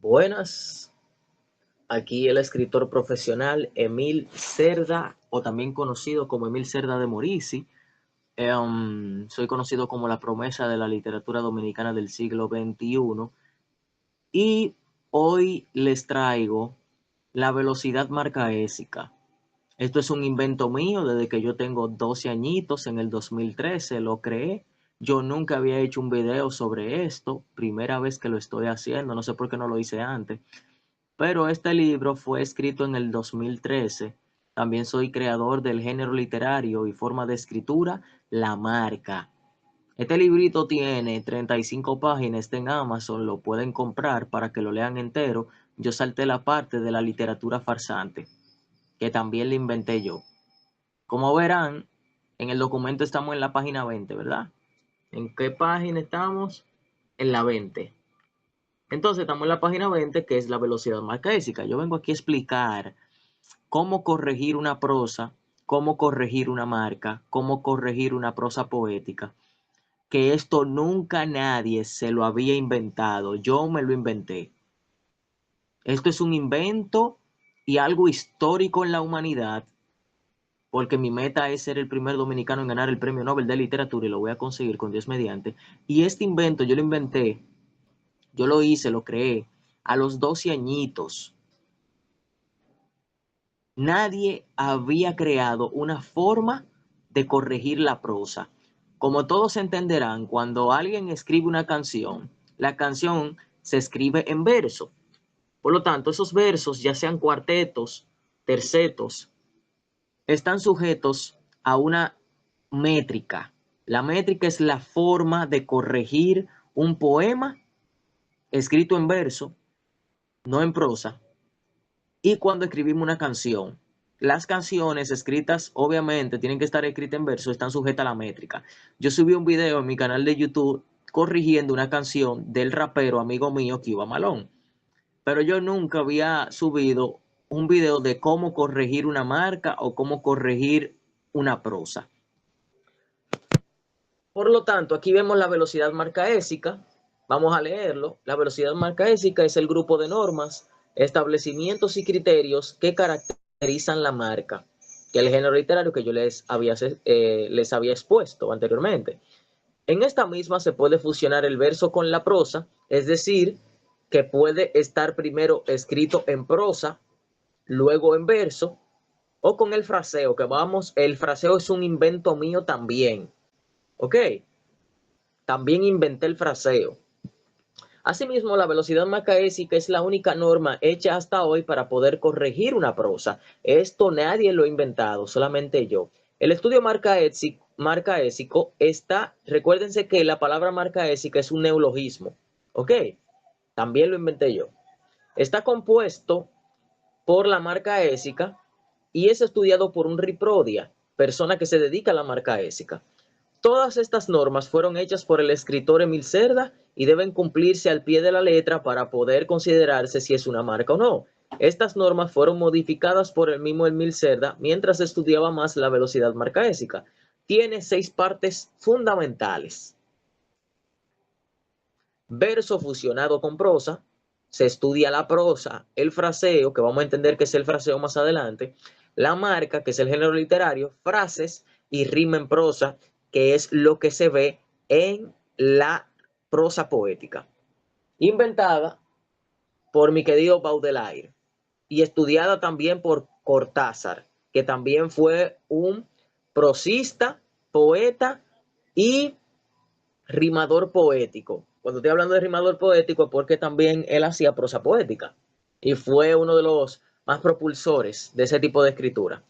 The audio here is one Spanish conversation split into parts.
Buenas, aquí el escritor profesional Emil Cerda, o también conocido como Emil Cerda de Morisi. Soy conocido como la promesa de la literatura dominicana del siglo XXI y hoy les traigo la velocidad marcaésica. Esto es un invento mío desde que yo tengo 12 añitos, en el 2013 lo creé. Yo nunca había hecho un video sobre esto, primera vez que lo estoy haciendo, no sé por qué no lo hice antes. Pero este libro fue escrito en el 2013. También soy creador del género literario y forma de escritura, La Marca. Este librito tiene 35 páginas, está en Amazon, lo pueden comprar para que lo lean entero. Yo salté la parte de la literatura farsante, que también la inventé yo. Como verán, en el documento estamos en la página 20, ¿verdad? ¿En qué página estamos? En la 20. Entonces estamos en la página 20, que es la velocidad marcaésica. Yo vengo aquí a explicar cómo corregir una prosa, cómo corregir una marca, cómo corregir una prosa poética, que esto nunca nadie se lo había inventado, yo me lo inventé. Esto es un invento y algo histórico en la humanidad, porque mi meta es ser el primer dominicano en ganar el Premio Nobel de Literatura y lo voy a conseguir con Dios mediante. Y este invento yo lo inventé, yo lo hice, lo creé a los 12 añitos. Nadie había creado una forma de corregir la prosa. Como todos entenderán, cuando alguien escribe una canción, la canción se escribe en verso. Por lo tanto, esos versos, ya sean cuartetos, tercetos, están sujetos a una métrica. La métrica es la forma de corregir un poema escrito en verso, no en prosa, y cuando escribimos una canción. Las canciones escritas, obviamente, tienen que estar escritas en verso, están sujetas a la métrica. Yo subí un video en mi canal de YouTube corrigiendo una canción del rapero amigo mío, Cuba Malón. Pero yo nunca había subido un video de cómo corregir una marca o cómo corregir una prosa. Por lo tanto, aquí vemos la velocidad marcaésica. Vamos a leerlo. La velocidad marcaésica es el grupo de normas, establecimientos y criterios que caracterizan la marca, que es el género literario que yo les había expuesto anteriormente. En esta misma se puede fusionar el verso con la prosa, es decir, que puede estar primero escrito en prosa, luego en verso, o con el fraseo, el fraseo es un invento mío también. ¿Ok? También inventé el fraseo. Asimismo, la velocidad marcaésica es la única norma hecha hasta hoy para poder corregir una prosa. Esto nadie lo ha inventado, solamente yo. El estudio marcaésico está, recuérdense que la palabra marcaésica es un neologismo, ¿ok? También lo inventé yo. Está compuesto por la marcaésica y es estudiado por un riprodia, persona que se dedica a la marcaésica. Todas estas normas fueron hechas por el escritor Emil Cerda y deben cumplirse al pie de la letra para poder considerarse si es una marca o no. Estas normas fueron modificadas por el mismo Emil Cerda mientras estudiaba más la velocidad marcaésica. Tiene 6 partes fundamentales. Verso fusionado con prosa, se estudia la prosa, el fraseo, que vamos a entender que es el fraseo más adelante, la marca, que es el género literario, frases y rima en prosa, que es lo que se ve en la prosa poética, inventada por mi querido Baudelaire y estudiada también por Cortázar, que también fue un prosista, poeta y rimador poético. Cuando estoy hablando de rimador poético es porque también él hacía prosa poética y fue uno de los más propulsores de ese tipo de escritura.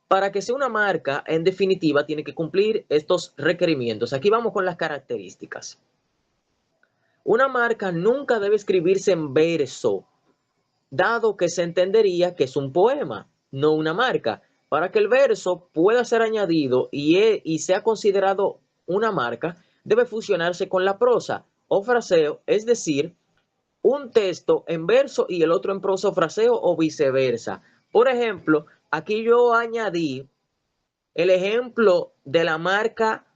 Para que sea una marca, en definitiva, tiene que cumplir estos requerimientos. Aquí vamos con las características. Una marca nunca debe escribirse en verso, dado que se entendería que es un poema, no una marca. Para que el verso pueda ser añadido y sea considerado una marca, debe fusionarse con la prosa o fraseo, es decir, un texto en verso y el otro en prosa o fraseo o viceversa. Por ejemplo, aquí yo añadí el ejemplo de la marca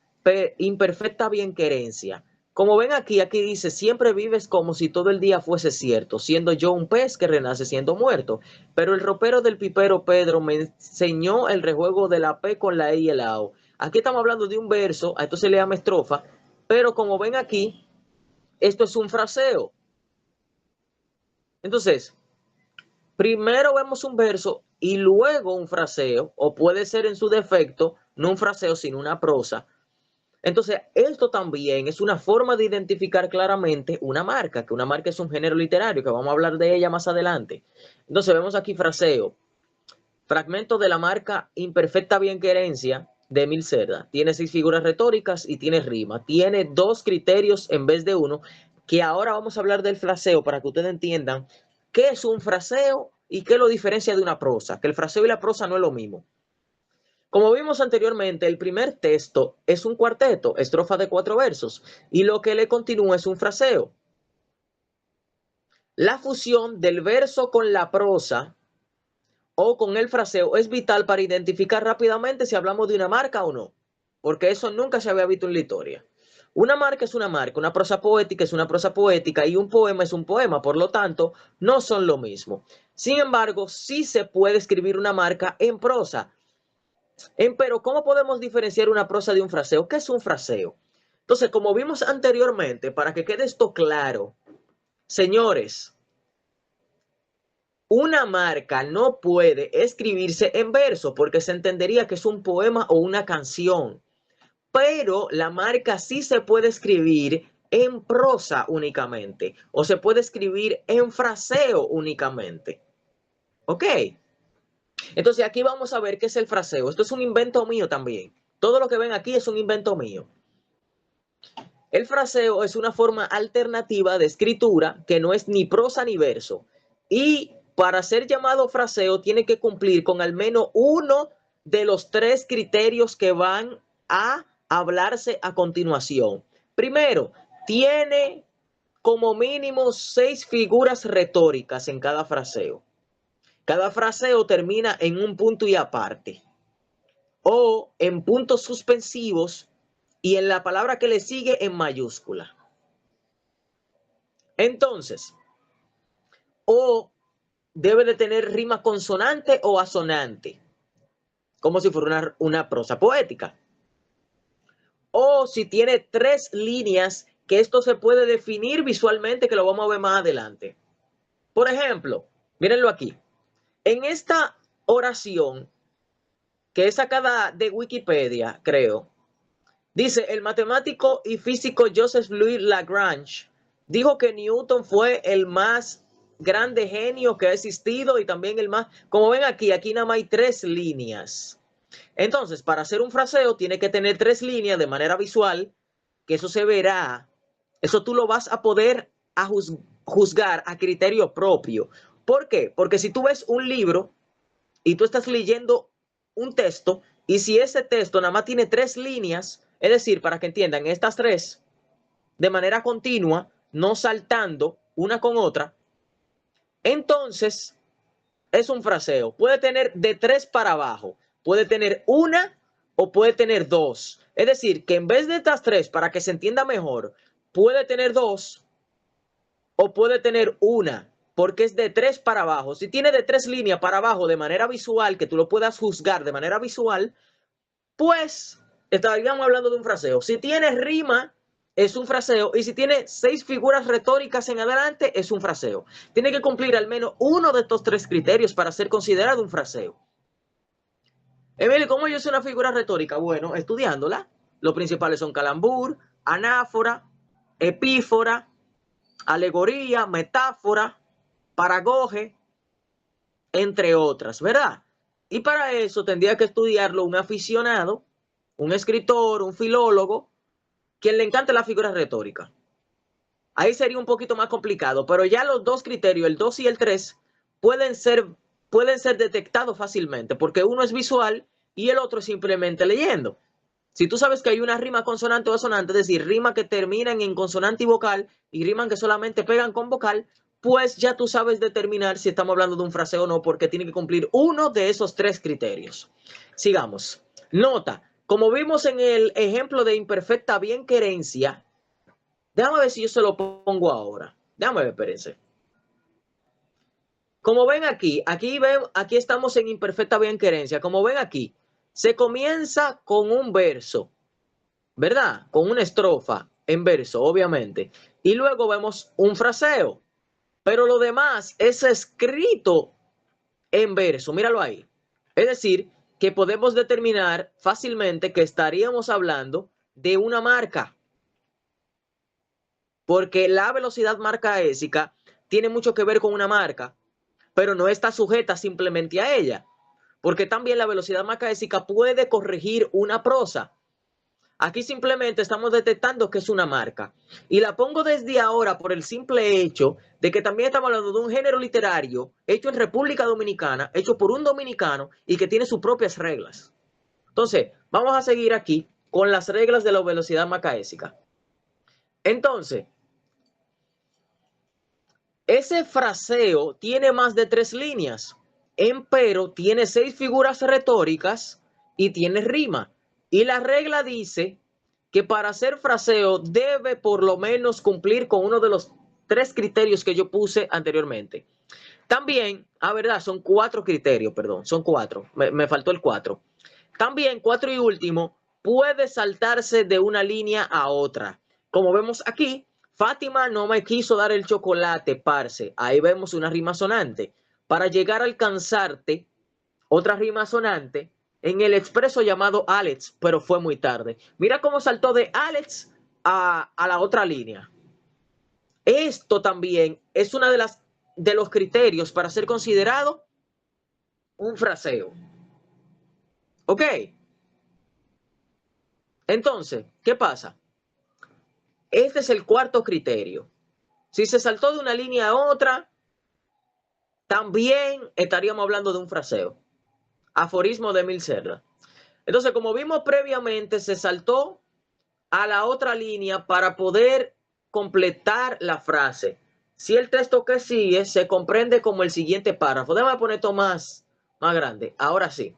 imperfecta bienquerencia. Como ven aquí, aquí dice, siempre vives como si todo el día fuese cierto, siendo yo un pez que renace siendo muerto. Pero el ropero del pipero Pedro me enseñó el rejuego de la P con la E y el AO. Aquí estamos hablando de un verso, a esto se le llama estrofa, pero como ven aquí, esto es un fraseo. Entonces, primero vemos un verso y luego un fraseo, o puede ser en su defecto, no un fraseo, sino una prosa. Entonces, esto también es una forma de identificar claramente una marca, que una marca es un género literario, que vamos a hablar de ella más adelante. Entonces, vemos aquí fraseo, fragmento de la marca Imperfecta Bienquerencia de Emil Cerda. Tiene 6 figuras retóricas y tiene rima. Tiene 2 criterios en vez de uno, que ahora vamos a hablar del fraseo para que ustedes entiendan qué es un fraseo y qué lo diferencia de una prosa, que el fraseo y la prosa no es lo mismo. Como vimos anteriormente, el primer texto es un cuarteto, estrofa de 4 versos, y lo que le continúa es un fraseo. La fusión del verso con la prosa o con el fraseo es vital para identificar rápidamente si hablamos de una marca o no, porque eso nunca se había visto en la historia. Una marca es una marca, una prosa poética es una prosa poética y un poema es un poema, por lo tanto, no son lo mismo. Sin embargo, sí se puede escribir una marca en prosa. Pero, ¿cómo podemos diferenciar una prosa de un fraseo? ¿Qué es un fraseo? Entonces, como vimos anteriormente, para que quede esto claro, señores, una marca no puede escribirse en verso porque se entendería que es un poema o una canción. Pero la marca sí se puede escribir en prosa únicamente o se puede escribir en fraseo únicamente. ¿Ok? Entonces aquí vamos a ver qué es el fraseo. Esto es un invento mío también. Todo lo que ven aquí es un invento mío. El fraseo es una forma alternativa de escritura que no es ni prosa ni verso. Y para ser llamado fraseo tiene que cumplir con al menos uno de los 3 criterios que van a hablarse a continuación. Primero, tiene como mínimo 6 figuras retóricas en cada fraseo. Cada fraseo termina en un punto y aparte o en puntos suspensivos y en la palabra que le sigue en mayúscula. Entonces, o debe de tener rima consonante o asonante, como si fuera una prosa poética. O si tiene 3 líneas, que esto se puede definir visualmente, que lo vamos a ver más adelante. Por ejemplo, mírenlo aquí. En esta oración, que es sacada de Wikipedia, creo, dice, el matemático y físico Joseph Louis Lagrange dijo que Newton fue el más grande genio que ha existido y también el más, como ven aquí, aquí nada más hay 3 líneas. Entonces, para hacer un fraseo tiene que tener 3 líneas de manera visual, que eso se verá, eso tú lo vas a poder a juzgar a criterio propio. ¿Por qué? Porque si tú ves un libro y tú estás leyendo un texto y si ese texto nada más tiene 3 líneas, es decir, para que entiendan, estas 3 de manera continua, no saltando una con otra, entonces es un fraseo. Puede tener de 3 para abajo, puede tener una o puede tener 2. Es decir, que en vez de estas 3, para que se entienda mejor, puede tener 2 o puede tener una, porque es de 3 para abajo. Si tiene de 3 líneas para abajo de manera visual, que tú lo puedas juzgar de manera visual, pues estaríamos hablando de un fraseo. Si tiene rima, es un fraseo. Y si tiene 6 figuras retóricas en adelante, es un fraseo. Tiene que cumplir al menos uno de estos 3 criterios para ser considerado un fraseo. Emilio, ¿cómo yo soy una figura retórica? Bueno, estudiándola. Los principales son calambur, anáfora, epífora, alegoría, metáfora, paragoge, entre otras, ¿verdad? Y para eso tendría que estudiarlo un aficionado, un escritor, un filólogo, quien le encante la figura retórica. Ahí sería un poquito más complicado, pero ya los 2 criterios, el 2 y el 3, pueden ser detectados fácilmente, porque uno es visual y el otro es simplemente leyendo. Si tú sabes que hay una rima consonante o asonante, es decir, rimas que terminan en consonante y vocal y rimas que solamente pegan con vocal, pues ya tú sabes determinar si estamos hablando de un fraseo o no, porque tiene que cumplir uno de esos 3 criterios. Sigamos. Nota, como vimos en el ejemplo de imperfecta bienquerencia, Déjame ver si yo se lo pongo ahora. Déjame ver, espérense. Como ven aquí, aquí estamos en imperfecta bienquerencia. Como ven aquí, se comienza con un verso, ¿verdad? Con una estrofa en verso, obviamente. Y luego vemos un fraseo. Pero lo demás es escrito en verso. Míralo ahí. Es decir, que podemos determinar fácilmente que estaríamos hablando de una marca. Porque la velocidad marcaésica tiene mucho que ver con una marca, pero no está sujeta simplemente a ella. Porque también la velocidad marcaésica puede corregir una prosa. Aquí simplemente estamos detectando que es una marca. Y la pongo desde ahora por el simple hecho de que también estamos hablando de un género literario hecho en República Dominicana, hecho por un dominicano y que tiene sus propias reglas. Entonces, vamos a seguir aquí con las reglas de la velocidad marcaésica. Entonces, ese fraseo tiene más de 3 líneas, empero tiene 6 figuras retóricas y tiene rima. Y la regla dice que para hacer fraseo debe por lo menos cumplir con uno de los 3 criterios que yo puse anteriormente. También, verdad, son 4 criterios, perdón, son 4, me faltó el 4. También, 4 y último, puede saltarse de una línea a otra. Como vemos aquí, Fátima no me quiso dar el chocolate, parce. Ahí vemos una rima sonante. Para llegar a alcanzarte, otra rima sonante, en el expreso llamado Alex, pero fue muy tarde. Mira cómo saltó de Alex a la otra línea. Esto también es una de los criterios para ser considerado un fraseo. ¿Ok? Entonces, ¿qué pasa? Este es el cuarto criterio. Si se saltó de una línea a otra, también estaríamos hablando de un fraseo. Aforismo de Emil Cerda. Entonces, como vimos previamente, se saltó a la otra línea para poder completar la frase. Si el texto que sigue se comprende como el siguiente párrafo. Déjame poner esto más grande. Ahora sí.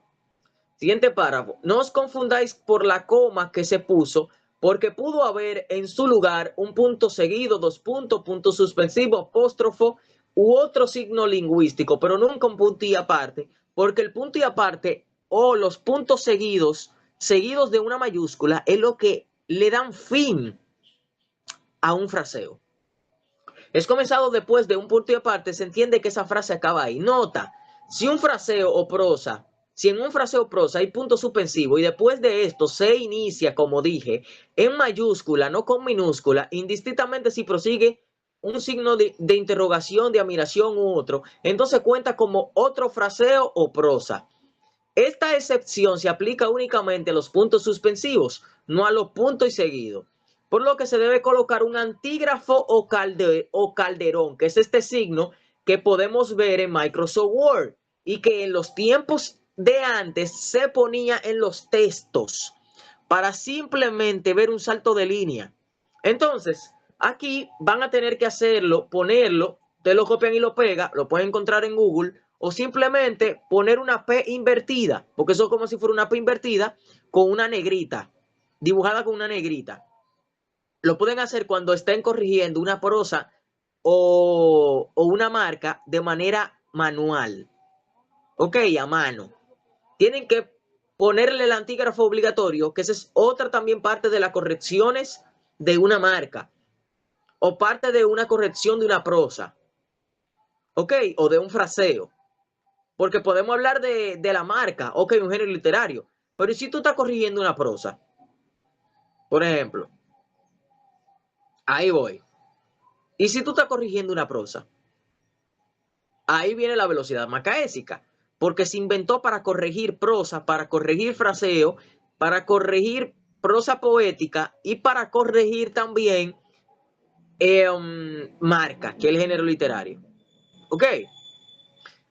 Siguiente párrafo. No os confundáis por la coma que se puso, porque pudo haber en su lugar un punto seguido, dos puntos, punto suspensivo, apóstrofo u otro signo lingüístico, pero nunca un punto y aparte, porque el punto y aparte o los puntos seguidos de una mayúscula es lo que le dan fin a un fraseo. Es comenzado después de un punto y aparte, se entiende que esa frase acaba ahí. Nota, si un fraseo o prosa, si en un fraseo o prosa hay punto suspensivo y después de esto se inicia, como dije, en mayúscula, no con minúscula, indistintamente si prosigue un signo de interrogación, de admiración u otro, entonces cuenta como otro fraseo o prosa. Esta excepción se aplica únicamente a los puntos suspensivos, no a los puntos y seguidos. Por lo que se debe colocar un antígrafo o calderón, que es este signo que podemos ver en Microsoft Word y que en los tiempos de antes se ponía en los textos para simplemente ver un salto de línea. Entonces, aquí van a tener que hacerlo, ponerlo, ustedes lo copian y lo pegan, lo pueden encontrar en Google, o simplemente poner una P invertida, porque eso es como si fuera una P invertida con una negrita, dibujada con una negrita. Lo pueden hacer cuando estén corrigiendo una prosa o una marca de manera manual. Ok, a mano. Tienen que ponerle el antígrafo obligatorio, que esa es otra también parte de las correcciones de una marca o parte de una corrección de una prosa. Ok, o de un fraseo. Porque podemos hablar de la marca, ok, un género literario. Pero ¿y si tú estás corrigiendo una prosa? Por ejemplo, ahí voy. ¿Y si tú estás corrigiendo una prosa? Ahí viene la velocidad macaésica, porque se inventó para corregir prosa, para corregir fraseo, para corregir prosa poética y para corregir también marca, que es el género literario. ¿Ok?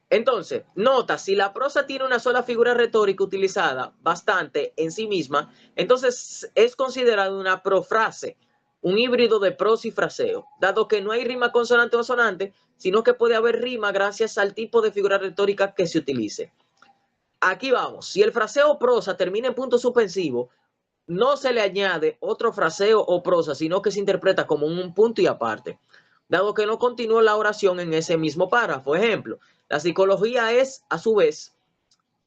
Entonces, nota, si la prosa tiene una sola figura retórica utilizada bastante en sí misma, entonces es considerada una profrase, un híbrido de prosa y fraseo, dado que no hay rima consonante o sonante, sino que puede haber rima gracias al tipo de figura retórica que se utilice. Aquí vamos, si el fraseo o prosa termina en punto suspensivo, no se le añade otro fraseo o prosa, sino que se interpreta como un punto y aparte, dado que no continúa la oración en ese mismo párrafo. Ejemplo, la psicología es, a su vez,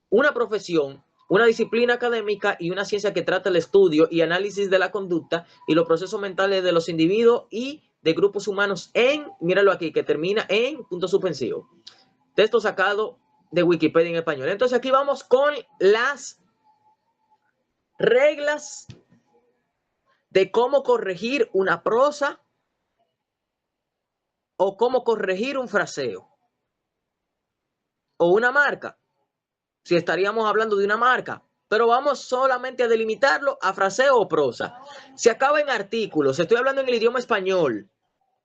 una profesión, una disciplina académica y una ciencia que trata el estudio y análisis de la conducta y los procesos mentales de los individuos y de grupos humanos míralo aquí, que termina en punto suspensivo. Texto sacado de Wikipedia en español. Entonces aquí vamos con las reglas de cómo corregir una prosa o cómo corregir un fraseo o una marca, si estaríamos hablando de una marca, pero vamos solamente a delimitarlo a fraseo o prosa. Se acaba en artículos, estoy hablando en el idioma español,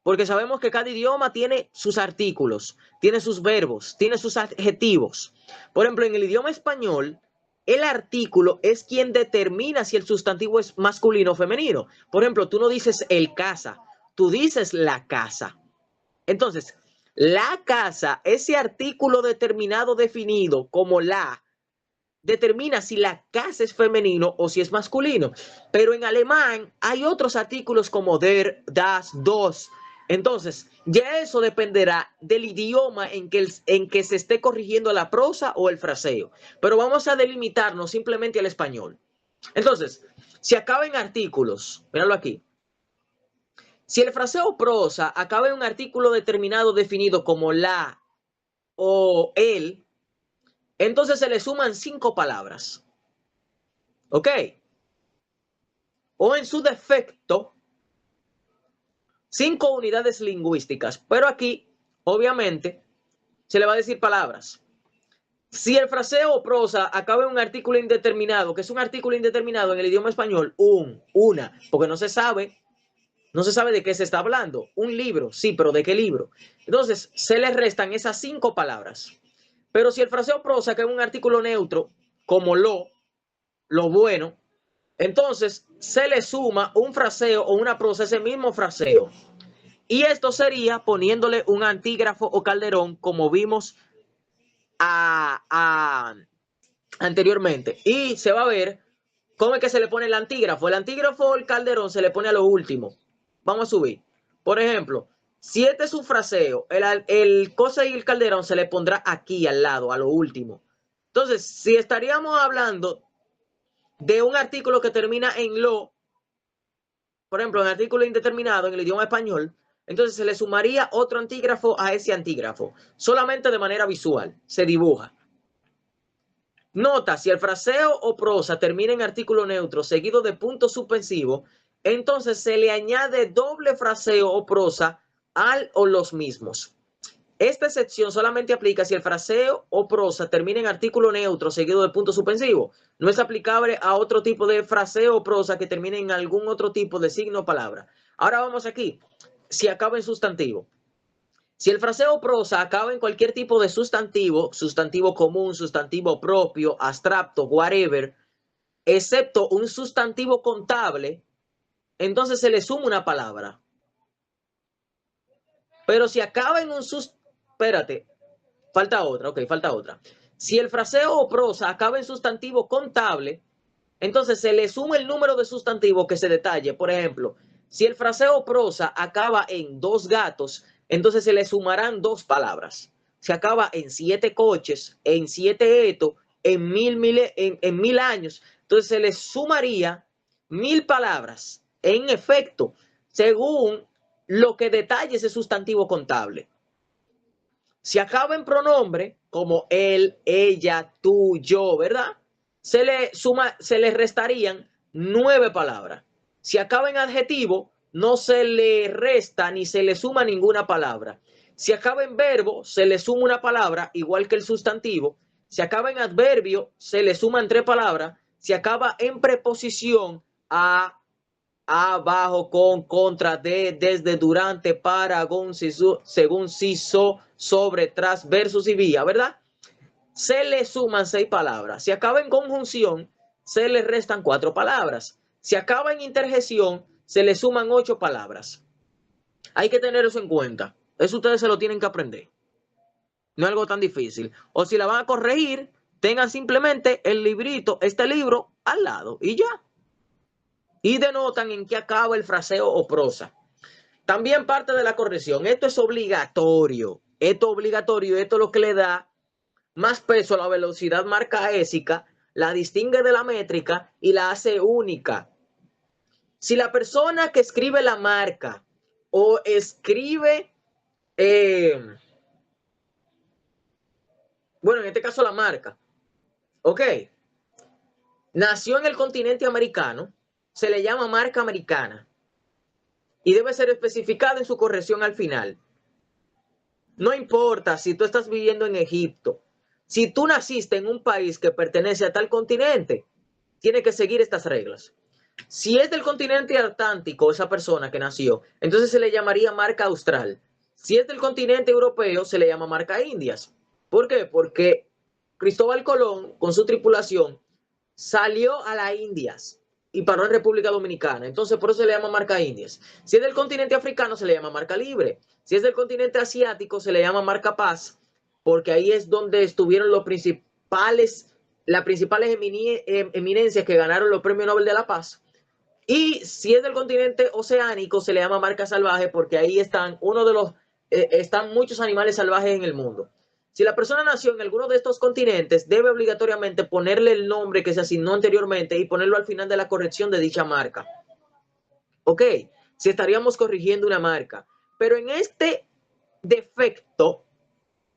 porque sabemos que cada idioma tiene sus artículos, tiene sus verbos, tiene sus adjetivos. Por ejemplo, en el idioma español, el artículo es quien determina si el sustantivo es masculino o femenino. Por ejemplo, tú no dices el casa, tú dices la casa. Entonces, la casa, ese artículo determinado, definido como la, determina si la casa es femenino o si es masculino. Pero en alemán hay otros artículos como der, das, dos. Entonces, ya eso dependerá del idioma en que se esté corrigiendo la prosa o el fraseo. Pero vamos a delimitarnos simplemente al español. Entonces, si acaba en artículos, míralo aquí. Si el fraseo o prosa acaba en un artículo determinado definido como la o el, entonces se le suman 5 palabras. ¿Ok? O en su defecto, 5 unidades lingüísticas. Pero aquí, obviamente, se le va a decir palabras. Si el fraseo o prosa acaba en un artículo indeterminado, que es un artículo indeterminado en el idioma español, una, porque no se sabe de qué se está hablando. Un libro, sí, pero ¿de qué libro? Entonces, se le restan esas 5 palabras. Pero si el fraseo prosa acaba en un artículo neutro, como lo bueno, entonces se le suma un fraseo o una prosa a ese mismo fraseo. Y esto sería poniéndole un antígrafo o calderón, como vimos anteriormente. Y se va a ver cómo es que se le pone el antígrafo. El antígrafo o el calderón se le pone a lo último. Vamos a subir. Por ejemplo, si este es un fraseo, el cosa y el calderón se le pondrá aquí al lado, a lo último. Entonces, si estaríamos hablando de un artículo que termina en lo, por ejemplo, en artículo indeterminado en el idioma español, entonces se le sumaría otro antígrafo a ese antígrafo, solamente de manera visual, se dibuja. Nota, si el fraseo o prosa termina en artículo neutro seguido de punto suspensivo, entonces se le añade doble fraseo o prosa al o los mismos. Esta excepción solamente aplica si el fraseo o prosa termina en artículo neutro seguido de punto suspensivo. No es aplicable a otro tipo de fraseo o prosa que termine en algún otro tipo de signo o palabra. Ahora vamos aquí. Si acaba en sustantivo. Si el fraseo o prosa acaba en cualquier tipo de sustantivo, sustantivo común, sustantivo propio, abstracto, whatever, excepto un sustantivo contable, entonces se le suma una palabra. Pero si acaba en un espérate, falta otra, ok, falta otra. Si el fraseo o prosa acaba en sustantivo contable, entonces se le suma el número de sustantivo que se detalle. Por ejemplo, si el fraseo o prosa acaba en 2 gatos, entonces se le sumarán 2 palabras. Se acaba en 7 coches, en 7 esto, en mil años, entonces se le sumaría 1000 palabras. En efecto, según lo que detalle ese sustantivo contable. Si acaba en pronombre, como él, ella, tú, yo, ¿verdad? Se le restarían 9 palabras. Si acaba en adjetivo, no se le resta ni se le suma ninguna palabra. Si acaba en verbo, se le suma una palabra, igual que el sustantivo. Si acaba en adverbio, se le suman 3 palabras. Si acaba en preposición, a, bajo, con, contra, de, desde, durante, para, con, según, si, sobre, tras, versus y vía, ¿verdad? Se le suman 6 palabras. Si acaba en conjunción, se le restan 4 palabras. Si acaba en interjección, se le suman 8 palabras. Hay que tener eso en cuenta. Eso ustedes se lo tienen que aprender. No es algo tan difícil. O si la van a corregir, tengan simplemente el librito, este libro, al lado y ya. y denotan en qué acaba el fraseo o prosa. También parte de la corrección. Esto es obligatorio. Esto es obligatorio. Esto es lo que le da más peso a la velocidad marcaésica, la distingue de la métrica y la hace única. Si la persona que escribe la marca o escribe, bueno, en este caso la marca, ok, nació en el continente americano, se le llama marca americana y debe ser especificada en su corrección al final. No importa si tú estás viviendo en Egipto, si tú naciste en un país que pertenece a tal continente, tiene que seguir estas reglas. Si es del continente atlántico esa persona que nació, entonces se le llamaría marca austral. Si es del continente europeo, se le llama marca indias. ¿Por qué? Porque Cristóbal Colón, con su tripulación, salió a las Indias y paró en República Dominicana. Entonces, por eso se le llama marca indias. Si es del continente africano, se le llama marca libre. Si es del continente asiático, se le llama marca paz, porque ahí es donde estuvieron las principales eminencias que ganaron los premios Nobel de la Paz. Y si es del continente oceánico, se le llama marca salvaje, porque ahí están están muchos animales salvajes en el mundo. Si la persona nació en alguno de estos continentes, debe obligatoriamente ponerle el nombre que se asignó anteriormente y ponerlo al final de la corrección de dicha marca. Ok, si estaríamos corrigiendo una marca. Pero en este defecto,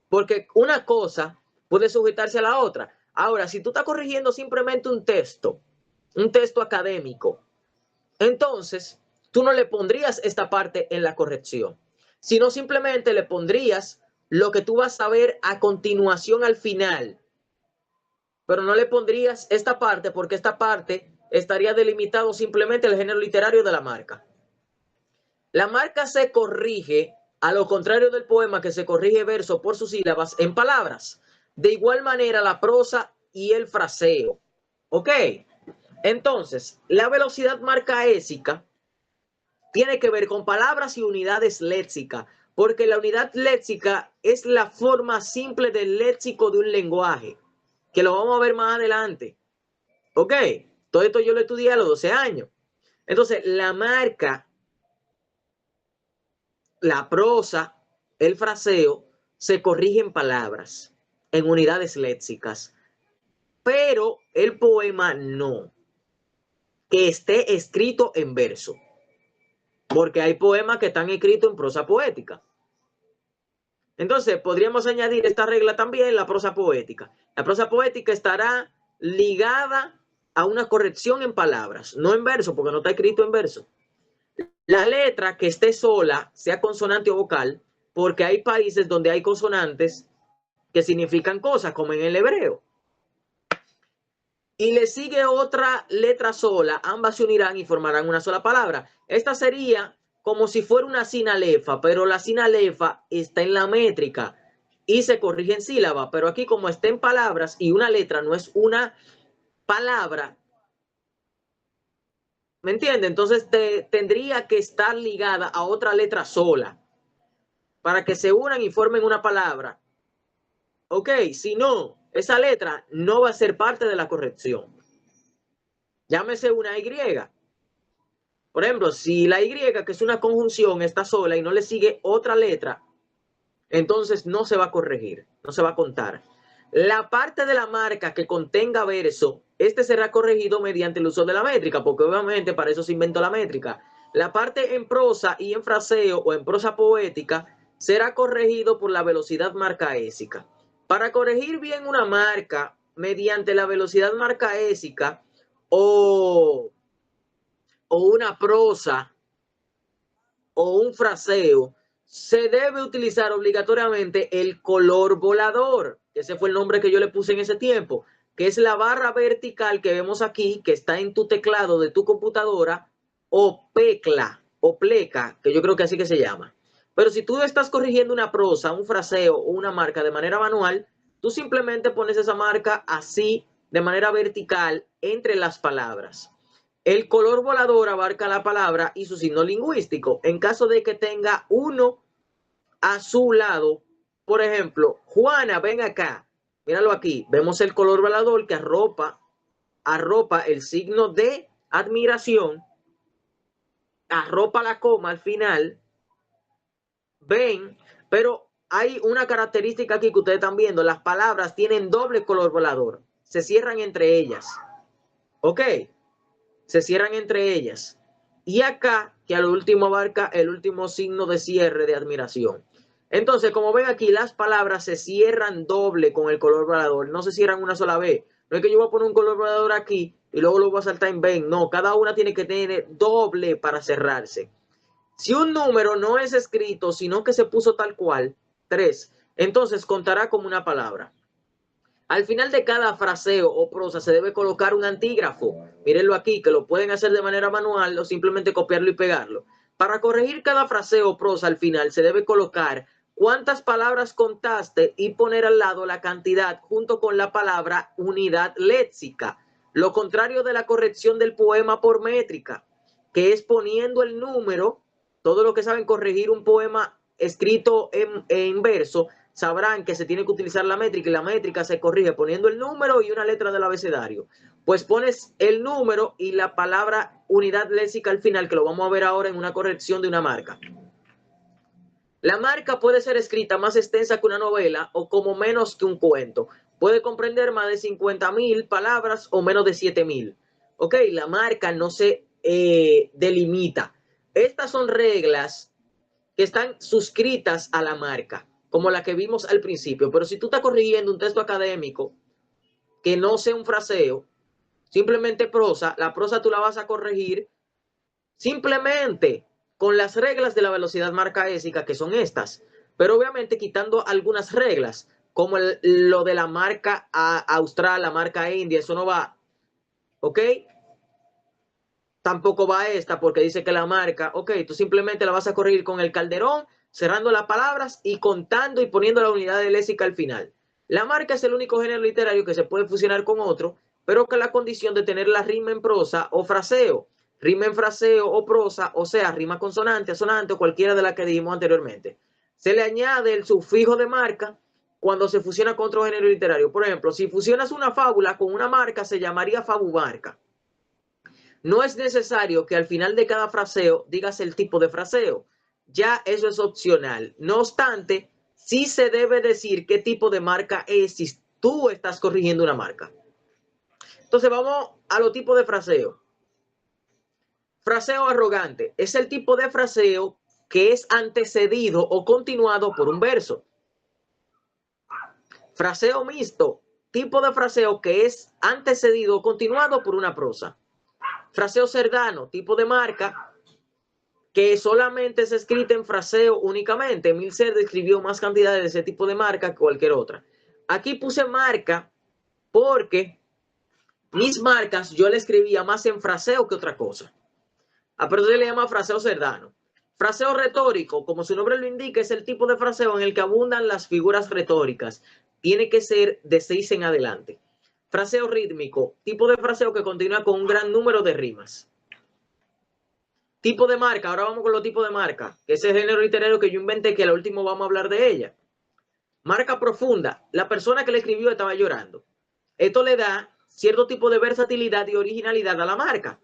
porque una cosa puede sujetarse a la otra. Ahora, si tú estás corrigiendo simplemente un texto académico, entonces tú no le pondrías esta parte en la corrección, sino simplemente le pondrías lo que tú vas a ver a continuación al final, pero no le pondrías esta parte porque esta parte estaría delimitado simplemente el género literario de la marca. La marca se corrige, a lo contrario del poema que se corrige verso por sus sílabas, en palabras. De igual manera la prosa y el fraseo. ¿Ok? Entonces, la velocidad marcaésica tiene que ver con palabras y unidades léxicas, porque la unidad léxica es la forma simple del léxico de un lenguaje, que lo vamos a ver más adelante. ¿Ok? Todo esto yo lo estudié a los 12 años. Entonces, la marca, la prosa, el fraseo, se corrigen palabras, en unidades léxicas, pero el poema no, que esté escrito en verso, porque hay poemas que están escritos en prosa poética. Entonces, podríamos añadir esta regla también en la prosa poética. La prosa poética estará ligada a una corrección en palabras, no en verso, porque no está escrito en verso. La letra que esté sola, sea consonante o vocal, porque hay países donde hay consonantes que significan cosas, como en el hebreo. Y le sigue otra letra sola, ambas se unirán y formarán una sola palabra. Esta sería como si fuera una sinalefa, pero la sinalefa está en la métrica y se corrige en sílaba, pero aquí como está en palabras y una letra no es una palabra, ¿me entiende? Entonces tendría que estar ligada a otra letra sola para que se unan y formen una palabra. Ok, si no, esa letra no va a ser parte de la corrección. Llámese una Y. Por ejemplo, si la Y, que es una conjunción, está sola y no le sigue otra letra, entonces no se va a corregir, no se va a contar. La parte de la marca que contenga verso, este será corregido mediante el uso de la métrica, porque obviamente para eso se inventó la métrica. La parte en prosa y en fraseo o en prosa poética será corregido por la velocidad marcaésica. Para corregir bien una marca mediante la velocidad marcaésica o una prosa o un fraseo, se debe utilizar obligatoriamente el color volador. Ese fue el nombre que yo le puse en ese tiempo, que es la barra vertical que vemos aquí, que está en tu teclado de tu computadora, o pecla, o pleca, que yo creo que así que se llama. Pero si tú estás corrigiendo una prosa, un fraseo o una marca de manera manual, tú simplemente pones esa marca así, de manera vertical, entre las palabras. El color volador abarca la palabra y su signo lingüístico. En caso de que tenga uno a su lado, por ejemplo, Juana, ven acá, míralo aquí, vemos el color volador que arropa el signo de admiración arropa la coma al final, ven, pero hay una característica aquí que ustedes están viendo, las palabras tienen doble color volador, se cierran entre ellas, ¿ok? Se cierran entre ellas. Y acá, que al último abarca el último signo de cierre de admiración. Entonces, como ven aquí, las palabras se cierran doble con el color volador, no se cierran una sola vez. No es que yo voy a poner un color volador aquí y luego lo voy a saltar en ven. No, cada una tiene que tener doble para cerrarse. Si un número no es escrito, sino que se puso tal cual, 3, entonces contará como una palabra. Al final de cada fraseo o prosa se debe colocar un antígrafo. Mírenlo aquí, que lo pueden hacer de manera manual o simplemente copiarlo y pegarlo. Para corregir cada fraseo o prosa al final se debe colocar cuántas palabras contaste y poner al lado la cantidad junto con la palabra unidad léxica. Lo contrario de la corrección del poema por métrica, que es poniendo el número. Todo lo que saben corregir un poema escrito en verso sabrán que se tiene que utilizar la métrica y la métrica se corrige poniendo el número y una letra del abecedario. Pues pones el número y la palabra unidad léxica al final, que lo vamos a ver ahora en una corrección de una marca. La marca puede ser escrita más extensa que una novela o como menos que un cuento. Puede comprender más de 50,000 palabras o menos de 7,000. Ok, la marca no se delimita. Estas son reglas que están suscritas a la marca, como la que vimos al principio. Pero si tú estás corrigiendo un texto académico que no sea un fraseo, simplemente prosa, la prosa tú la vas a corregir simplemente con las reglas de la velocidad marcaésica, que son estas, pero obviamente quitando algunas reglas, como lo de la marca austral, la marca india, eso no va, ¿ok? Tampoco va esta porque dice que la marca, ok, tú simplemente la vas a corregir con el calderón, cerrando las palabras y contando y poniendo la unidad de léxica al final. La marca es el único género literario que se puede fusionar con otro, pero con la condición de tener la rima en prosa o fraseo. Rima en fraseo o prosa, o sea, rima consonante, asonante o cualquiera de las que dijimos anteriormente. Se le añade el sufijo de marca cuando se fusiona con otro género literario. Por ejemplo, si fusionas una fábula con una marca, se llamaría fabumarca. No es necesario que al final de cada fraseo digas el tipo de fraseo. Ya eso es opcional. No obstante, sí se debe decir qué tipo de marca es si tú estás corrigiendo una marca. Entonces vamos a los tipos de fraseo. Fraseo arrogante es el tipo de fraseo que es antecedido o continuado por un verso. Fraseo mixto, tipo de fraseo que es antecedido o continuado por una prosa. Fraseo cerdano, tipo de marca que solamente es escrita en fraseo únicamente. Emil Cerda escribió más cantidades de ese tipo de marca que cualquier otra. Aquí puse marca porque mis marcas yo le escribía más en fraseo que otra cosa. A pero se le llama fraseo cerdano. Fraseo retórico, como su nombre lo indica, es el tipo de fraseo en el que abundan las figuras retóricas. Tiene que ser de 6 en adelante. Fraseo rítmico, tipo de fraseo que continúa con un gran número de rimas. Tipo de marca, ahora vamos con los tipos de marca, que es el género literario que yo inventé, que al último vamos a hablar de ella. Marca profunda, la persona que le escribió estaba llorando. Esto le da cierto tipo de versatilidad y originalidad a la marca,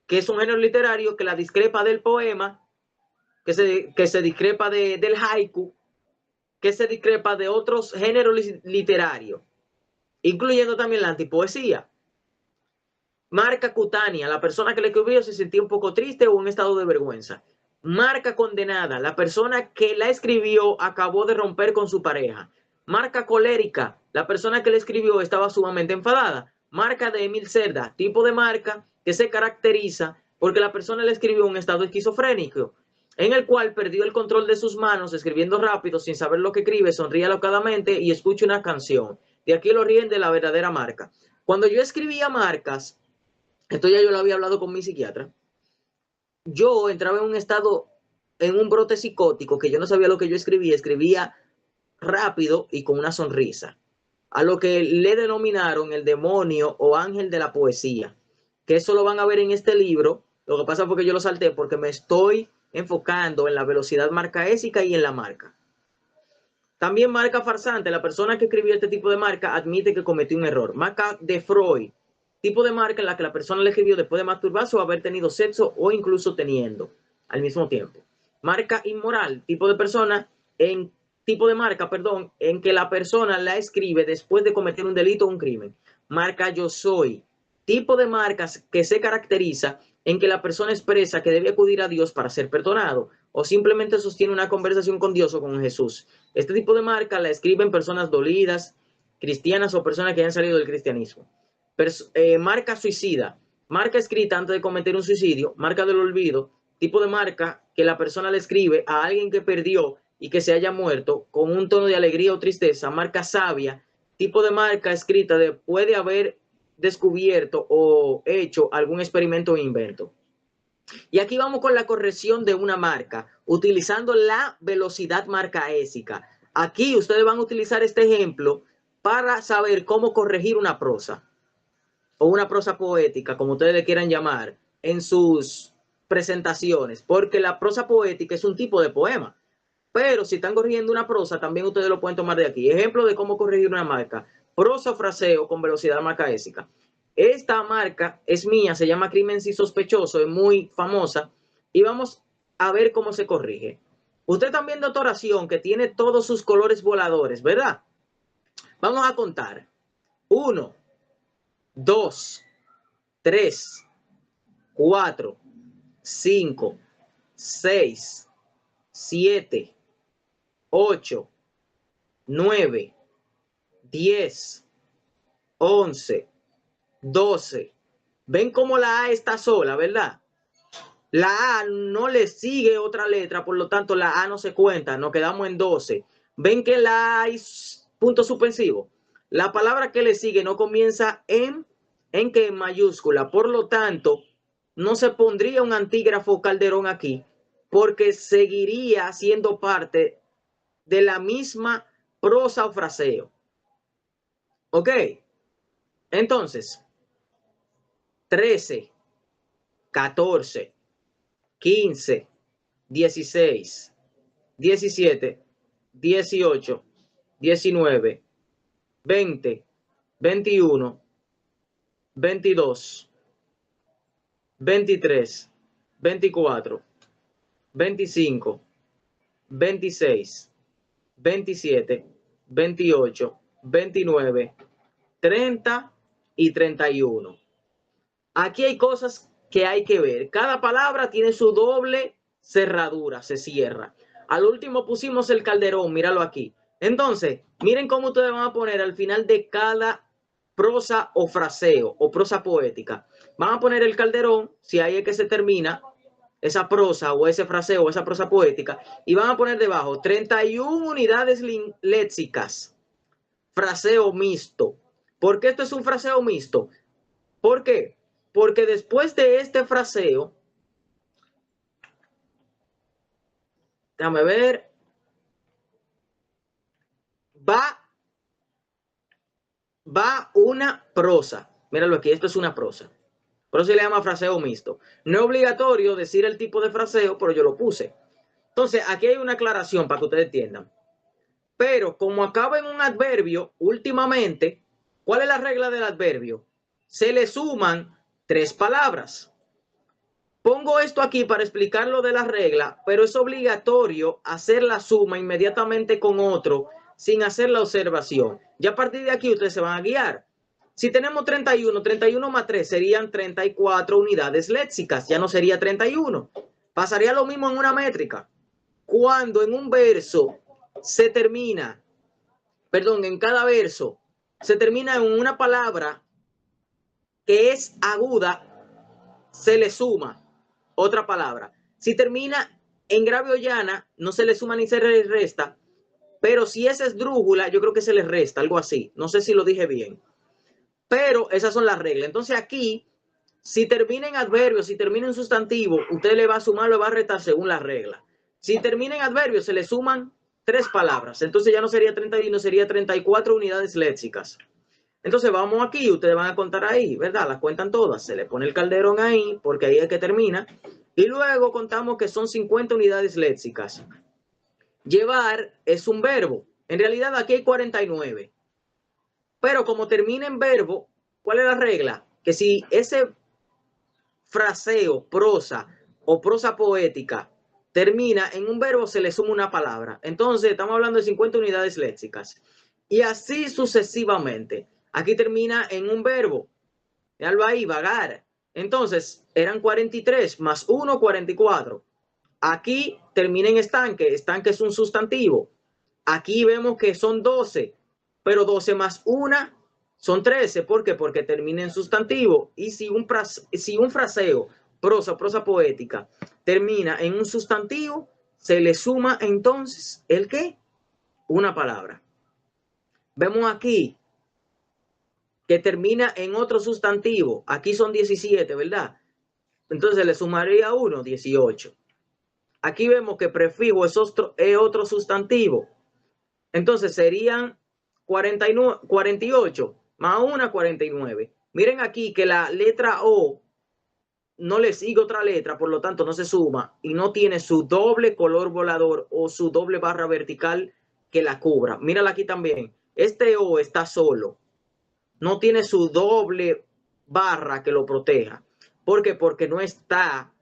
que es un género literario que la discrepa del poema, que se discrepa del haiku, que se discrepa de otros géneros literarios, incluyendo también la antipoesía. Marca cutánea, la persona que le escribió se sentía un poco triste o en estado de vergüenza. Marca condenada, la persona que la escribió acabó de romper con su pareja. Marca colérica, la persona que le escribió estaba sumamente enfadada. Marca de Emil Cerda, tipo de marca que se caracteriza porque la persona le escribió un estado esquizofrénico, en el cual perdió el control de sus manos, escribiendo rápido, sin saber lo que escribe, sonríe alocadamente y escucha una canción. De aquí lo ríen de la verdadera marca. Cuando yo escribía marcas, esto ya yo lo había hablado con mi psiquiatra, yo entraba en un estado, en un brote psicótico, que yo no sabía lo que yo escribía rápido y con una sonrisa, a lo que le denominaron el demonio o ángel de la poesía, que eso lo van a ver en este libro. Lo que pasa fue que yo lo salté porque me estoy enfocando en la velocidad marcaésica y en la marca. También marca farsante, la persona que escribió este tipo de marca admite que cometió un error. Marca de Freud, tipo de marca en la que la persona le escribió después de masturbarse o haber tenido sexo o incluso teniendo. al mismo tiempo. Marca inmoral, tipo de marca, perdón, en que la persona la escribe después de cometer un delito o un crimen. Marca yo soy, tipo de marcas que se caracteriza en que la persona expresa que debe acudir a Dios para ser perdonado o simplemente sostiene una conversación con Dios o con Jesús. Este tipo de marca la escriben personas dolidas, cristianas o personas que hayan salido del cristianismo. Marca suicida, marca escrita antes de cometer un suicidio, marca del olvido, tipo de marca que la persona le escribe a alguien que perdió y que se haya muerto con un tono de alegría o tristeza, marca sabia, tipo de marca escrita después de haber descubierto o hecho algún experimento o invento. Y aquí vamos con la corrección de una marca, utilizando la velocidad marcaésica. Aquí ustedes van a utilizar este ejemplo para saber cómo corregir una prosa o una prosa poética, como ustedes le quieran llamar, en sus presentaciones, porque la prosa poética es un tipo de poema. Pero si están corrigiendo una prosa, también ustedes lo pueden tomar de aquí. Ejemplo de cómo corregir una marca. Prosa o fraseo con velocidad marcaésica. Esta marca es mía, se llama Crimen Si Sospechoso, es muy famosa. Y vamos a ver cómo se corrige. Usted también viendo esta oración que tiene todos sus colores voladores, ¿verdad? Vamos a contar. 1, 2, 3, 4, 5, 6, 7, 8, 9, 10, 11, 12. Ven cómo la A está sola, ¿verdad? La A no le sigue otra letra, por lo tanto la A no se cuenta, nos quedamos en 12. Ven que la A es punto suspensivo. La palabra que le sigue no comienza en que en mayúscula, por lo tanto no se pondría un antígrafo Calderón aquí, porque seguiría siendo parte de la misma prosa o fraseo. ¿Ok? Entonces, 13, 14, 15, 16, 17, 18, 19, 20, 21, 22, 23, 24, 25, 26, 27, 28, 29, 30 y 31. Aquí hay cosas que hay que ver. Cada palabra tiene su doble cerradura, se cierra. Al último pusimos el calderón, míralo aquí. Entonces, miren cómo ustedes van a poner al final de cada prosa o fraseo o prosa poética. Van a poner el calderón, si ahí es que se termina esa prosa o ese fraseo o esa prosa poética, y van a poner debajo 31 unidades léxicas. Fraseo mixto. ¿Por qué esto es un fraseo mixto? ¿Por qué? Porque después de este fraseo, déjame ver, va una prosa. Míralo aquí, esto es una prosa. Por eso se le llama fraseo mixto. No es obligatorio decir el tipo de fraseo, pero yo lo puse. Entonces, aquí hay una aclaración para que ustedes entiendan. Pero como acaba en un adverbio, últimamente, ¿cuál es la regla del adverbio? Se le suman 3 palabras. Pongo esto aquí para explicar lo de la regla, pero es obligatorio hacer la suma inmediatamente con otro sin hacer la observación. Ya a partir de aquí ustedes se van a guiar. Si tenemos 31, 31 más 3 serían 34 unidades léxicas, ya no sería 31. Pasaría lo mismo en una métrica. Cuando en un verso se termina, perdón, en cada verso se termina en una palabra que es aguda, se le suma otra palabra. Si termina en grave o llana, no se le suma ni se le resta, pero si esa es esdrújula, yo creo que se le resta, algo así. No sé si lo dije bien, pero esas son las reglas. Entonces aquí, si termina en adverbio, si termina en sustantivo, usted le va a sumar, le va a restar según las reglas. Si termina en adverbio, se le suman 3 palabras. Entonces ya no sería 31, sería 34 unidades léxicas. Entonces vamos aquí, ustedes van a contar ahí, ¿verdad? Las cuentan todas, se le pone el calderón ahí, porque ahí es que termina. Y luego contamos que son 50 unidades léxicas. Llevar es un verbo. En realidad aquí hay 49. Pero como termina en verbo, ¿cuál es la regla? Que si ese fraseo, prosa o prosa poética termina en un verbo, se le suma una palabra. Entonces, estamos hablando de 50 unidades léxicas. Y así sucesivamente. Aquí termina en un verbo. Déjalo ahí, vagar. Entonces, eran 43 más 1, 44. Aquí termina en estanque. Estanque es un sustantivo. Aquí vemos que son 12, pero 12 más 1 son 13. ¿Por qué? Porque termina en sustantivo. Y si un fraseo, prosa poética, termina en un sustantivo, se le suma entonces ¿el qué? Una palabra. Vemos aquí que termina en otro sustantivo. Aquí son 17, ¿verdad? Entonces le sumaría 1, 18. Aquí vemos que prefijo es otro sustantivo. Entonces serían 48 más 1, 49. Miren aquí que la letra O no le sigue otra letra, por lo tanto no se suma y no tiene su doble color volador o su doble barra vertical que la cubra. Mírala aquí también. Este O está solo. No tiene su doble barra que lo proteja. ¿Por qué? Porque no está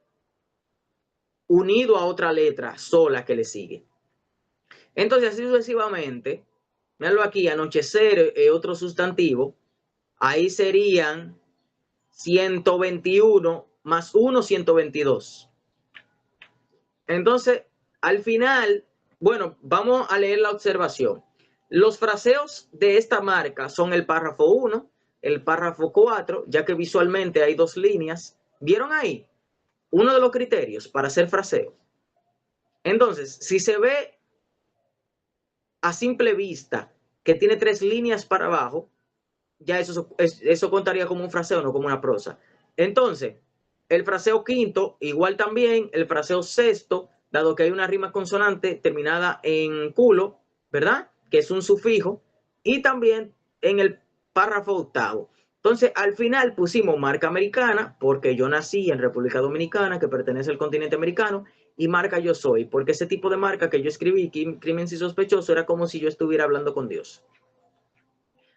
unido a otra letra sola que le sigue. Entonces, así sucesivamente, míralo aquí, anochecer es otro sustantivo. Ahí serían 121 más 1, 122. Entonces, al final, bueno, vamos a leer la observación. Los fraseos de esta marca son el párrafo 1, el párrafo 4, ya que visualmente hay dos líneas. ¿Vieron ahí? Uno de los criterios para hacer fraseo. Entonces, si se ve a simple vista que tiene 3 líneas para abajo, ya eso contaría como un fraseo, no como una prosa. Entonces, el fraseo quinto, igual también el fraseo sexto, dado que hay una rima consonante terminada en culo, ¿verdad? Que es un sufijo, y también en el párrafo octavo. Entonces, al final pusimos marca americana, porque yo nací en República Dominicana, que pertenece al continente americano, y marca yo soy, porque ese tipo de marca que yo escribí, crimen si sospechoso, era como si yo estuviera hablando con Dios.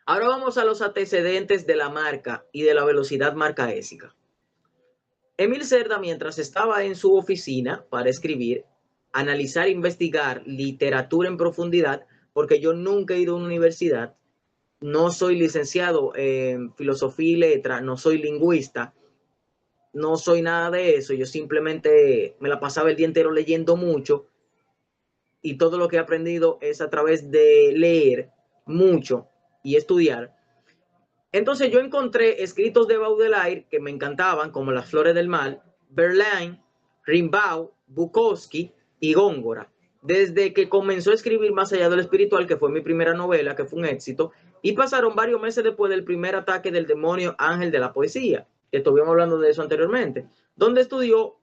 Ahora vamos a los antecedentes de la marca y de la velocidad marcaésica. Emil Cerda, mientras estaba en su oficina para escribir, analizar e investigar literatura en profundidad, porque yo nunca he ido a una universidad, no soy licenciado en filosofía y letra, no soy lingüista, no soy nada de eso, yo simplemente me la pasaba el día entero leyendo mucho y todo lo que he aprendido es a través de leer mucho y estudiar. Entonces yo encontré escritos de Baudelaire que me encantaban, como Las Flores del Mal, Verlaine, Rimbaud, Bukowski y Góngora. Desde que comenzó a escribir Más allá de lo espiritual, que fue mi primera novela, que fue un éxito, y pasaron varios meses después del primer ataque del demonio ángel de la poesía, que estuvimos hablando de eso anteriormente, donde estudió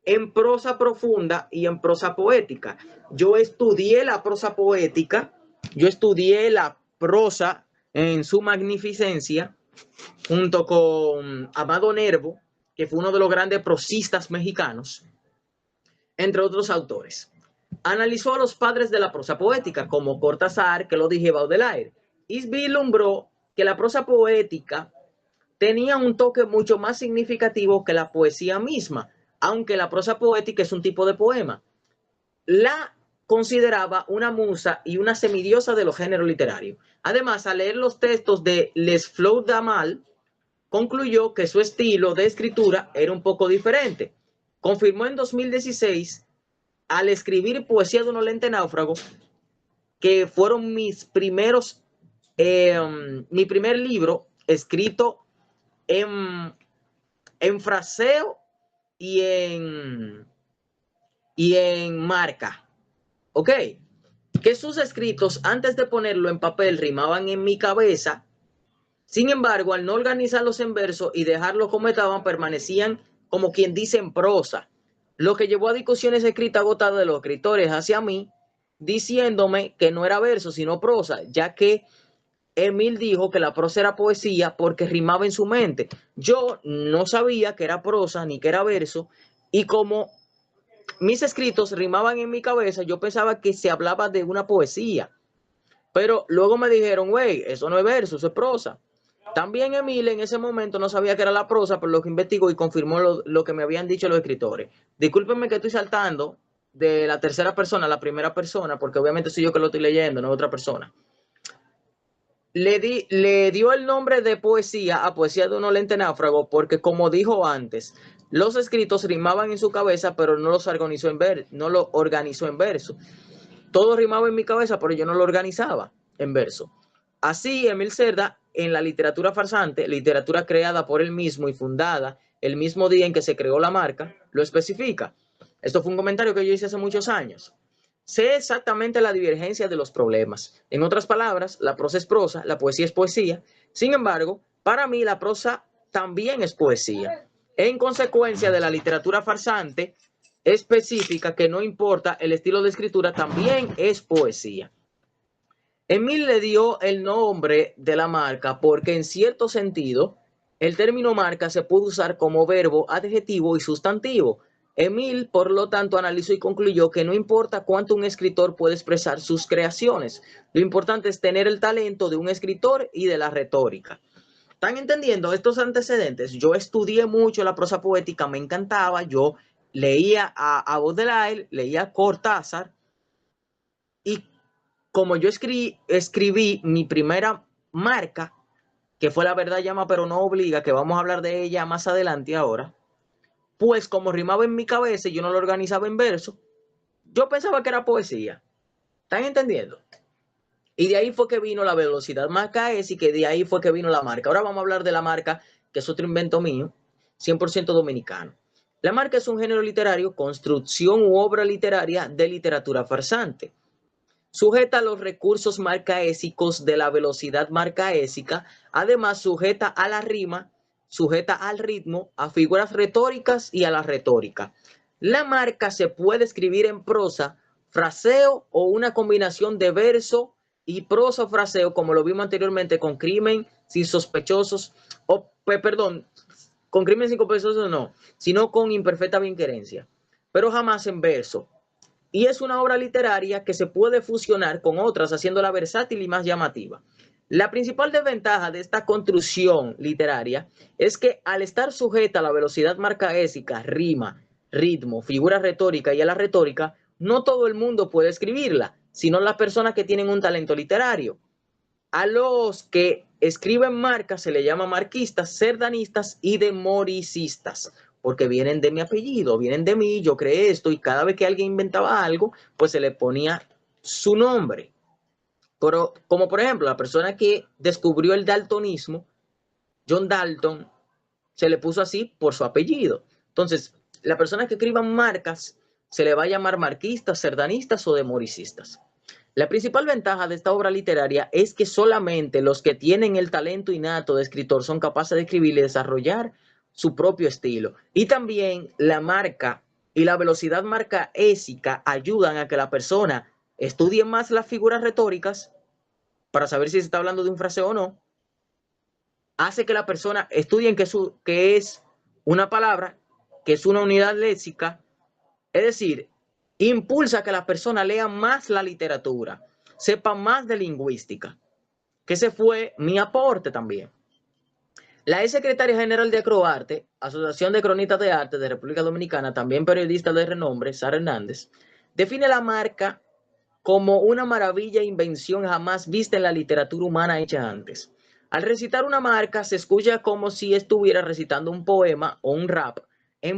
en prosa profunda y en prosa poética. Yo estudié la prosa poética, yo estudié la prosa en su magnificencia, junto con Amado Nervo, que fue uno de los grandes prosistas mexicanos, entre otros autores. Analizó a los padres de la prosa poética, como Cortázar, que lo dije, Baudelaire, y vislumbró que la prosa poética tenía un toque mucho más significativo que la poesía misma, aunque la prosa poética es un tipo de poema. La consideraba una musa y una semidiosa de los géneros literarios. Además, al leer los textos de Les Flots d'Amal, concluyó que su estilo de escritura era un poco diferente. Confirmó en 2016, al escribir Poesía de un olente náufrago, que fueron mis primeros, mi primer libro escrito en fraseo y en marca. ¿Ok? Que sus escritos, antes de ponerlo en papel, rimaban en mi cabeza. Sin embargo, al no organizarlos en verso y dejarlos como estaban, permanecían como quien dice en prosa, lo que llevó a discusiones escritas agotadas de los escritores hacia mí, diciéndome que no era verso, sino prosa, ya que Emil dijo que la prosa era poesía porque rimaba en su mente. Yo no sabía que era prosa ni que era verso, y como mis escritos rimaban en mi cabeza, yo pensaba que se hablaba de una poesía. Pero luego me dijeron, güey, eso no es verso, eso es prosa. También Emil en ese momento no sabía que era la prosa, pero lo que investigó y confirmó lo que me habían dicho los escritores. Discúlpenme que estoy saltando de la tercera persona a la primera persona, porque obviamente soy yo que lo estoy leyendo, no otra persona. Le dio el nombre de poesía a Poesía de un Olente Náufrago porque, como dijo antes, los escritos rimaban en su cabeza, pero no los organizó no lo organizó en verso. Todo rimaba en mi cabeza, pero yo no lo organizaba en verso. Así, Emil Cerda, en la literatura farsante, literatura creada por él mismo y fundada el mismo día en que se creó la marca, lo especifica. Esto fue un comentario que yo hice hace muchos años. Sé exactamente la divergencia de los problemas. En otras palabras, la prosa es prosa, la poesía es poesía. Sin embargo, para mí la prosa también es poesía. En consecuencia de la literatura farsante específica, que no importa el estilo de escritura, también es poesía. Emil le dio el nombre de la marca porque en cierto sentido el término marca se puede usar como verbo, adjetivo y sustantivo. Emil, por lo tanto, analizó y concluyó que no importa cuánto un escritor puede expresar sus creaciones, lo importante es tener el talento de un escritor y de la retórica. ¿Están entendiendo estos antecedentes? Yo estudié mucho la prosa poética, me encantaba, yo leía a Baudelaire, leía a Cortázar, y como yo escribí mi primera marca, que fue La Verdad Llama pero no obliga, que vamos a hablar de ella más adelante ahora, pues como rimaba en mi cabeza y yo no lo organizaba en verso, yo pensaba que era poesía. ¿Están entendiendo? Y de ahí fue que vino la velocidad marca S y que de ahí fue que vino la marca. Ahora vamos a hablar de la marca, que es otro invento mío, 100% dominicano. La marca es un género literario, construcción u obra literaria de literatura farsante. Sujeta a los recursos marcaésicos de la velocidad marcaésica, además sujeta a la rima, sujeta al ritmo, a figuras retóricas y a la retórica. La marca se puede escribir en prosa, fraseo o una combinación de verso y prosa o fraseo, como lo vimos anteriormente con Crimen sin sospechosos, o perdón, con Crimen sin sospechosos no, sino con Imperfecta Bienquerencia, pero jamás en verso. Y es una obra literaria que se puede fusionar con otras, haciéndola versátil y más llamativa. La principal desventaja de esta construcción literaria es que al estar sujeta a la velocidad marcaésica, rima, ritmo, figura retórica y a la retórica, no todo el mundo puede escribirla, sino las personas que tienen un talento literario. A los que escriben marcas se le llama marquistas, serdanistas y demoricistas, porque vienen de mi apellido, vienen de mí, yo creé esto y cada vez que alguien inventaba algo, pues se le ponía su nombre. Pero, como por ejemplo, la persona que descubrió el daltonismo, John Dalton, se le puso así por su apellido. Entonces, la persona que escriban marcas se le va a llamar marquistas, serdanistas o demoricistas. La principal ventaja de esta obra literaria es que solamente los que tienen el talento innato de escritor son capaces de escribir y desarrollar su propio estilo. Y también la marca y la velocidad marcaésica ayudan a que la persona estudie más las figuras retóricas para saber si se está hablando de un fraseo o no. Hace que la persona estudie que es una palabra, que es una unidad léxica. Es decir, impulsa a que la persona lea más la literatura, sepa más de lingüística, que ese fue mi aporte también. La ex secretaria general de Acroarte, Asociación de Cronistas de Arte de República Dominicana, también periodista de renombre, Sara Hernández, define la marca como una maravilla e invención jamás vista en la literatura humana hecha antes. Al recitar una marca se escucha como si estuviera recitando un poema o un rap,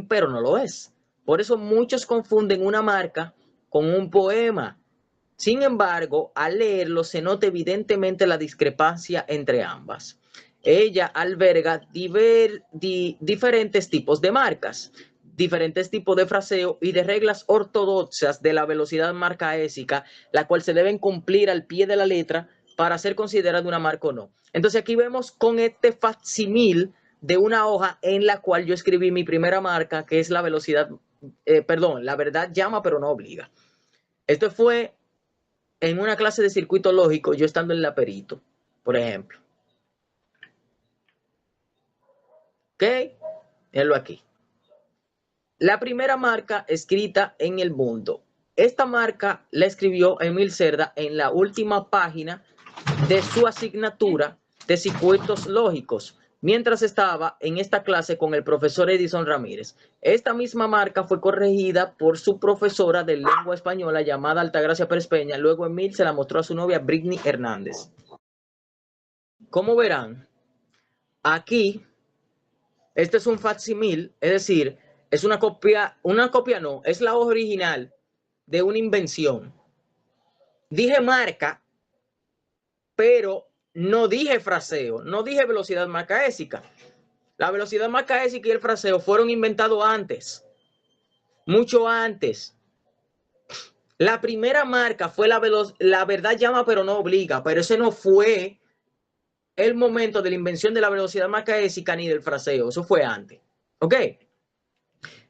pero no lo es. Por eso muchos confunden una marca con un poema. Sin embargo, al leerlo se nota evidentemente la discrepancia entre ambas. Ella alberga diferentes tipos de marcas, diferentes tipos de fraseo y de reglas ortodoxas de la velocidad marcaésica, la cual se deben cumplir al pie de la letra para ser considerada una marca o no. Entonces aquí vemos con este facsimil de una hoja en la cual yo escribí mi primera marca, que es la velocidad, la verdad llama pero no obliga. Esto fue en una clase de circuito lógico, yo estando en la Perito, por ejemplo. ¿Ok? Mírenlo aquí. La primera marca escrita en el mundo. Esta marca la escribió Emil Cerda en la última página de su asignatura de circuitos lógicos, mientras estaba en esta clase con el profesor Edison Ramírez. Esta misma marca fue corregida por su profesora de lengua española llamada Altagracia Pérez Peña. Luego Emil se la mostró a su novia Britney Hernández. Como verán, aquí, este es un facsimil, es decir, es una copia no, es la hoja original de una invención. Dije marca, pero no dije fraseo, no dije velocidad macaésica. La velocidad macaésica y el fraseo fueron inventados antes, mucho antes. La primera marca fue la verdad llama pero no obliga, pero ese no fue el momento de la invención de la velocidad macaésica ni del fraseo, eso fue antes. ¿Ok?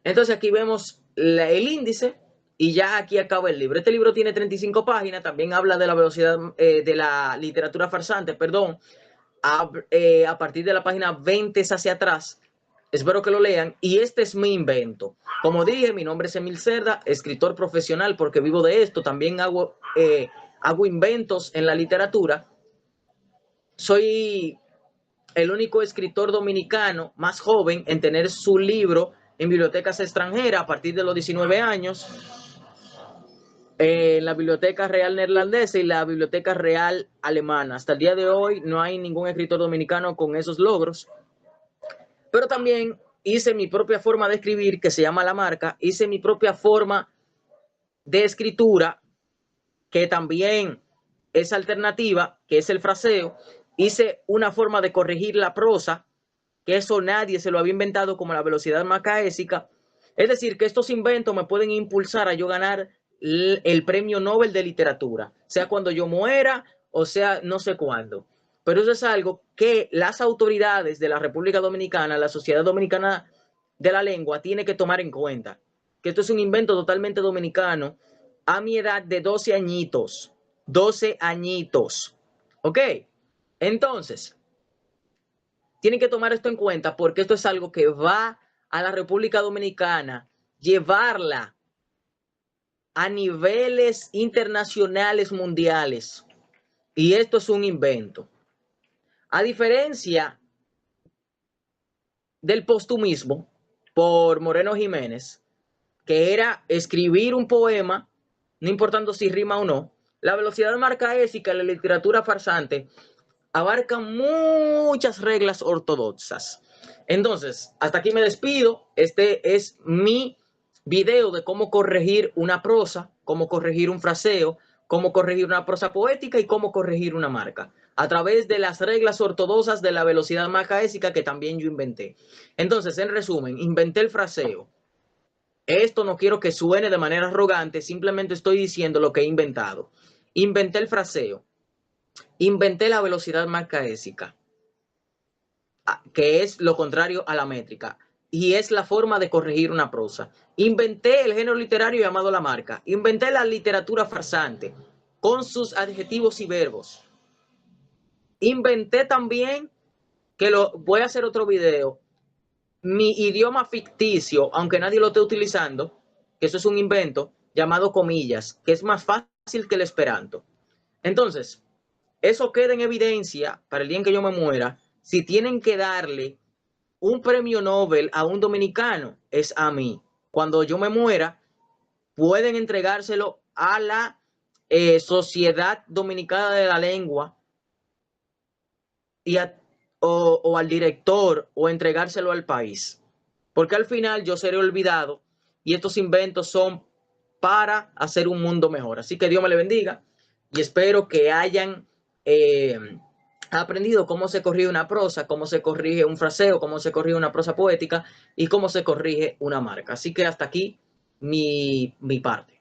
Entonces aquí vemos el índice y ya aquí acaba el libro. Este libro tiene 35 páginas, también habla de la velocidad de la literatura farsante, perdón, a partir de la página 20 hacia atrás. Espero que lo lean. Y este es mi invento. Como dije, mi nombre es Emil Cerda, escritor profesional porque vivo de esto. También hago inventos en la literatura. Soy el único escritor dominicano más joven en tener su libro en bibliotecas extranjeras a partir de los 19 años. En la Biblioteca Real Neerlandesa y la Biblioteca Real Alemana. Hasta el día de hoy no hay ningún escritor dominicano con esos logros. Pero también hice mi propia forma de escribir, que se llama La Marca. Hice mi propia forma de escritura, que también es alternativa, que es el fraseo. Hice una forma de corregir la prosa, que eso nadie se lo había inventado, como la velocidad macaésica. Es decir, que estos inventos me pueden impulsar a yo ganar el premio Nobel de literatura, sea cuando yo muera o sea no sé cuándo. Pero eso es algo que las autoridades de la República Dominicana, la Sociedad Dominicana de la Lengua, tiene que tomar en cuenta. Que esto es un invento totalmente dominicano a mi edad de 12 añitos. 12 añitos. ¿Ok? Entonces, tienen que tomar esto en cuenta porque esto es algo que va a la República Dominicana, llevarla a niveles internacionales, mundiales. Y esto es un invento. A diferencia del postumismo por Moreno Jiménez, que era escribir un poema, no importando si rima o no, la velocidad macaésica en la literatura farsante abarca muchas reglas ortodoxas. Entonces, hasta aquí me despido. Este es mi video de cómo corregir una prosa, cómo corregir un fraseo, cómo corregir una prosa poética y cómo corregir una marca, a través de las reglas ortodoxas de la velocidad macaésica que también yo inventé. Entonces, en resumen, inventé el fraseo. Esto no quiero que suene de manera arrogante, simplemente estoy diciendo lo que he inventado. Inventé el fraseo. Inventé la velocidad macaésica, que es lo contrario a la métrica, y es la forma de corregir una prosa. Inventé el género literario llamado la marca. Inventé la literatura farsante, con sus adjetivos y verbos. Inventé también, que voy a hacer otro video, mi idioma ficticio, aunque nadie lo esté utilizando, que eso es un invento, llamado comillas, que es más fácil que el esperanto. Entonces, eso queda en evidencia para el día en que yo me muera. Si tienen que darle un premio Nobel a un dominicano, es a mí. Cuando yo me muera, pueden entregárselo a la Sociedad Dominicana de la Lengua y o al director, o entregárselo al país. Porque al final yo seré olvidado y estos inventos son para hacer un mundo mejor. Así que Dios me le bendiga y espero que hayan aprendido cómo se corrige una prosa, cómo se corrige un fraseo, cómo se corrige una prosa poética y cómo se corrige una marca. Así que hasta aquí mi parte.